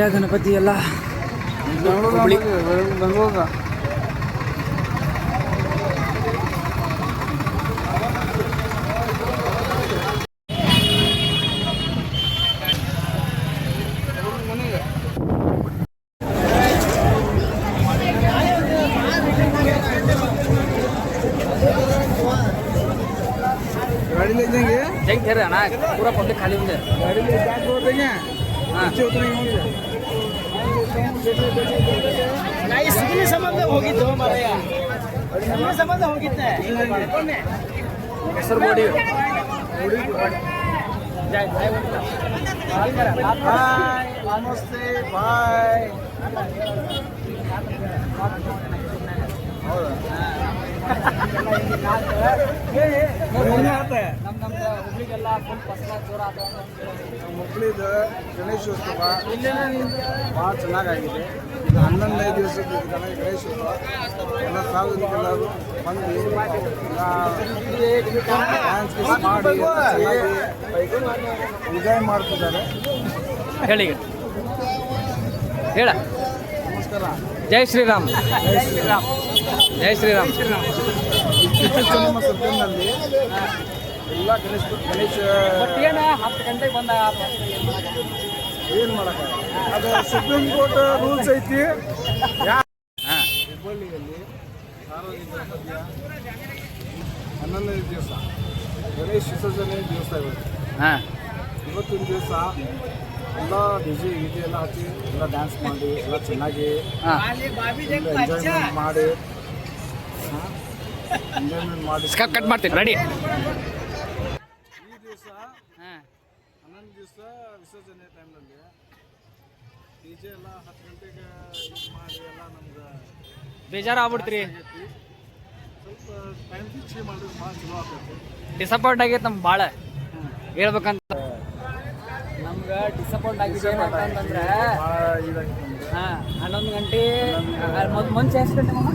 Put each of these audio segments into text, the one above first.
ವಿಜಯ ಗಣಪತಿ ಎಲ್ಲ ಹುಬ್ಳಿ ಬೆಂಗಳೂರು गाड़ी ले जाएंगे जय घेर ना पूरा पब्लिक खाली होंगे गाड़ी ले जाके रोड देंगे नीचे उतरेंगे नहीं सिग्नी संबंध ಹೋಗಿತ್ತು ಮಾರಾಯ ಸಿಗ್ನಿ ಸಂಬಂಧ ಹೋಗಿತ್ತೆ ಹೆಸರು ಬೋಡಿ ಜೈ ಜೈ बाय नमस्ते बाय ನಮ್ದು ಹುಬ್ಳಿಗೆಲ್ಲ ಫುಲ್ ಫಸ್ಟ್ ಕ್ಲಾಸ್ ಜೋರ ಆದ ಹುಬ್ಳಿದು ಗಣೇಶೋತ್ಸವ ಭಾಳ ಚೆನ್ನಾಗಾಗಿದೆ ಇದು 11ನೇ ದಿವಸದ ಗಣೇಶೋತ್ಸವ ಎಲ್ಲ ಸಾರ್ವಜನಿಕರೆಲ್ಲರೂ ಬಂದು ಡ್ಯಾನ್ಸ್ ಮಾಡಿ ಎಂಜಾಯ್ ಮಾಡ್ತಿದ್ದಾರೆ. ಹೇಳಿ ಹೇಳ ನಮಸ್ಕಾರ. ಜೈ ಶ್ರೀರಾಮ್ ಜೈ ಶ್ರೀರಾಮ್. ಜೈ ಶ್ರೀರಾಮ್. ನಮ್ಮ ಸಭೆಯಲ್ಲಿ ಎಲ್ಲ ಗಣೇಶ ಬಟ್ ಏನು 10 ಗಂಟೆಗೆ ಬಂದಾಗ ಏನು ಮಾಡೋಕ್ಕಾಗಲ್ಲ, ಅದು ಸುಪ್ರೀಂ ಕೋರ್ಟ್ ರೂಲ್ಸ್ ಐತಿ. ಹುಬ್ಬಳ್ಳಿಯಲ್ಲಿ ಸಾರ್ವಜನಿಕರ ಮಧ್ಯ 11ನೇ ದಿವಸ ಗಣೇಶ ವಿಸರ್ಜನೆ ದಿವಸ ಹಾಂ ಇವತ್ತಿನ ದಿವಸ ಎಲ್ಲ ಡಿಜೆ ಎಲ್ಲ ಹಚ್ಚಿ ಎಲ್ಲ ಡ್ಯಾನ್ಸ್ ಮಾಡಿ ಎಲ್ಲ ಚೆನ್ನಾಗಿ ಎಂಜಾಯ್ಮೆಂಟ್ ಮಾಡಿ ಕಟ್ ಮಾಡ್ತೀನಿ ರೆಡಿ. ಈ ದಿವಸ 11 ದಿವಸ ವಿಸರ್ಜನೆ ಟೈಮ್ನಲ್ಲಿ ಡಿಜೆ ಎಲ್ಲ 10 ಗಂಟೆಗೆ ಯೂಸ್ ಮಾಡಿ ಎಲ್ಲ ನಮ್ಗೆ ಬೇಜಾರು ಆಗ್ಬಿಡ್ತೀರಿ. ಸ್ವಲ್ಪ ಟೈಮ್ ಹೆಚ್ಚಿಗೆ ಮಾಡಿದ್ರೆ ಭಾಳ ಚಲೋ ಆಗ್ತೈತಿ. ಡಿಸಪಾಯಿಂಟ್ ಆಗೈತೆ ನಮ್ಗೆ ಭಾಳ ಹೇಳ್ಬೇಕಂತ. ನಮ್ಗೆ ಡಿಸಪಾಯಿಂಟ್ ಆಗಿದೆ ಏನಂತಂದ್ರೆ ಭಾಳ ಇದಾಗಿತ್ತು ನಮ್ಗೆ. ಹಾಂ 11 ಗಂಟೆ ಮುಂಚೆ ಎಷ್ಟು ಗಂಟೆ ಮಮ್ಮ?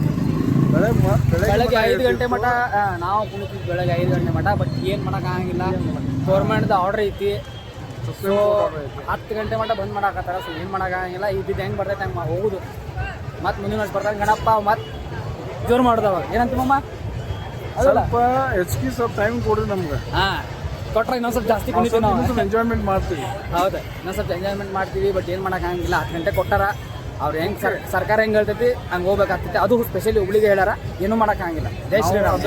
ಬೆಳಗ್ಗೆ 5 ಗಂಟೆ ಮಟ ನಾವು ಕುಣಿತೀವಿ ಬೆಳಗ್ಗೆ 5 ಗಂಟೆ ಮಟ. ಬಟ್ ಏನು ಮಾಡೋಕ್ಕಾಗಂಗಿಲ್ಲ, ಗೌರ್ಮೆಂಟ್ದು ಆರ್ಡ್ರ್ ಐತಿ. ಸೊ 10 ಗಂಟೆ ಮಟ ಬಂದ್ ಮಾಡಾಕತ್ತಾರ. ಸೊ ಏನು ಮಾಡೋಕ್ಕಾಗಂಗಿಲ್ಲ. ಇದ್ದಿದ್ದು ಹೆಂಗೆ ಬರ್ತೈತೆ ಹಂಗೆ ಹೋಗುದು. ಮತ್ತು ಮುಂದಿನ ವರ್ಷ ಬರ್ತಾರೆ ಗಣಪ ಮತ್ತು ಜೋರು ಮಾಡೋದವ ಏನಂತೀವಮ್ಮ. ಸ್ವಲ್ಪ ಹೆಚ್ಚಿಗೆ ಸ್ವಲ್ಪ ಟೈಮ್ ಕೊಡ್ರಿ ನಮ್ಗೆ. ಹಾಂ ಕೊಟ್ರೆ ಇನ್ನೊಂದು ಸ್ವಲ್ಪ ಜಾಸ್ತಿ ಕುಣಿತೀವಿ ನಾವು. ಎಂಜಾಯ್ಮೆಂಟ್ ಮಾಡ್ತೀವಿ. ಹೌದು, ಇನ್ನೊಂದು ಸ್ವಲ್ಪ ಎಂಜಾಯ್ಮೆಂಟ್ ಮಾಡ್ತೀವಿ. ಬಟ್ ಏನು ಮಾಡೋಕ್ಕಾಗಂಗಿಲ್ಲ. 10 ಗಂಟೆ ಕೊಟ್ಟಾರ. ಅವ್ರು ಹೆಂಗೆ ಸರ್ಕಾರ ಹೆಂಗೆ ಹೇಳ್ತೈತಿ ಹಂಗೆ ಹೋಗ್ಬೇಕಾಗ್ತೈತಿ. ಅದು ಸ್ಪೆಷಲಿ ಹುಬ್ಳಿಗೆ ಹೇಳ್ಯಾರ, ಏನೂ ಮಾಡೋಕ್ಕಾಗಂಗಿಲ್ಲ. ಜೈ ಶ್ರೀರಾಮ್.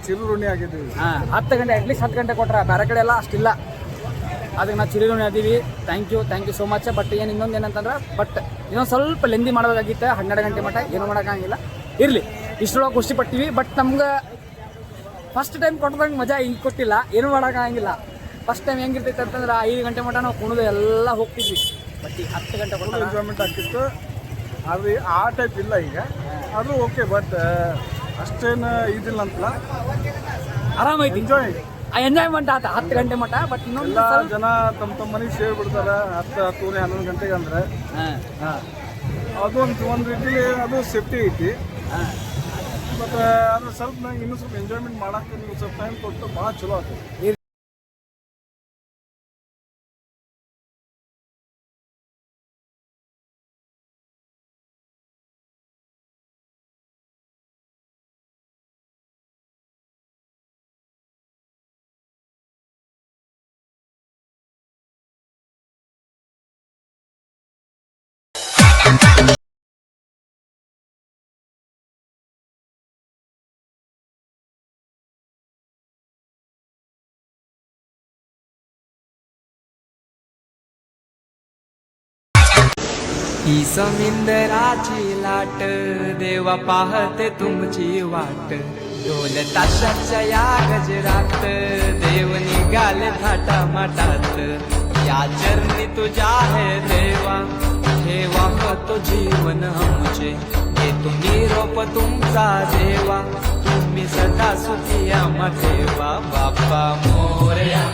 ಚಿರುಋಣಿ ಆಗಿದ್ದೀವಿ. ಹಾಂ 10 ಗಂಟೆ ಅಟ್ಲೀಸ್ಟ್ 10 ಗಂಟೆ ಕೊಟ್ರ. ಬೇರೆ ಕಡೆ ಎಲ್ಲ ಅಷ್ಟಿಲ್ಲ. ಅದಕ್ಕೆ ನಾವು ಚಿರುಋಣಿ ಅದೀವಿ. Thank you so much. But ಏನು ಇನ್ನೊಂದು ಏನಂತಂದ್ರೆ ಬಟ್ ಇನ್ನೊಂದು ಸ್ವಲ್ಪ ಲೆಂದಿ ಮಾಡಬೇಕಾಗಿತ್ತು. 12 ಗಂಟೆ ಮಟ್ಟ ಏನೂ ಮಾಡೋಕ್ಕಾಗಿಲ್ಲ. ಇರಲಿ, ಇಷ್ಟರೊಳಗೆ ಖುಷಿ ಪಡ್ತೀವಿ. ಬಟ್ ನಮ್ಗೆ ಫಸ್ಟ್ ಟೈಮ್ ಕೊಟ್ಟದಂಗೆ ಮಜಾ ಈಗ ಕೊಟ್ಟಿಲ್ಲ. ಏನೂ ಮಾಡೋಕ್ಕಾಗಿಲ್ಲ. ಫಸ್ಟ್ ಟೈಮ್ ಹೆಂಗಿರ್ತೈತೆ ಅಂತಂದ್ರೆ 5 ಗಂಟೆ ಮಟ್ಟ ನಾವು ಕುಣಿದು ಎಲ್ಲ ಹೋಗ್ತಿದ್ವಿ. ಬಟ್ ಈಗ 10 ಗಂಟೆ ಕೊಟ್ಟು ಎಂಜಾಯ್ಮೆಂಟ್ ಆಗ್ತಿತ್ತು. ಆದರೆ ಆ ಟೈಪ್ ಇಲ್ಲ ಈಗ. ಅದು ಓಕೆ, ಬಟ್ ಅಷ್ಟೇನು ಇದಿಲ್ಲ ಅಂತಲ್ಲ, ಆರಾಮೈತಿ. ಎಂಜಾಯ್ಮೆಂಟ್ ಆತ 10 ಗಂಟೆ ಮಟ್ಟ. ಬಟ್ ಇನ್ನೊಂದು ಎಲ್ಲ ಜನ ತಮ್ಮ ಮನೆಗೆ ಸೇರಿಬಿಡ್ತಾರೆ 10-11 ಗಂಟೆಗೆ ಅಂದರೆ. ಅದು ಒಂದು ರೀತಿಲಿ ಅದು ಸೇಫ್ಟಿ ಐತಿ. ಬಟ್ ಅದು ಸ್ವಲ್ಪ ನಂಗೆ ಇನ್ನೂ ಸ್ವಲ್ಪ ಎಂಜಾಯ್ಮೆಂಟ್ ಮಾಡೋಕ್ಕೆ ನೀವು ಸ್ವಲ್ಪ ಟೈಮ್ ಕೊಟ್ಟು ಭಾಳ ಚಲೋ ಆಗ್ತದೆ. ही समिंदराची लाट देवा पाहते तुमची वाट. ढोल ताशाच्या या गजरात देव निघाले थाटा माटात. या चरणी तुझ्या है देवा ठेवा तो जीवन आमचे. घेतो निरोप तुमचा देवा तुम्ही सदा सुखी आम्हा ठेवा. बाप्पा मोरया.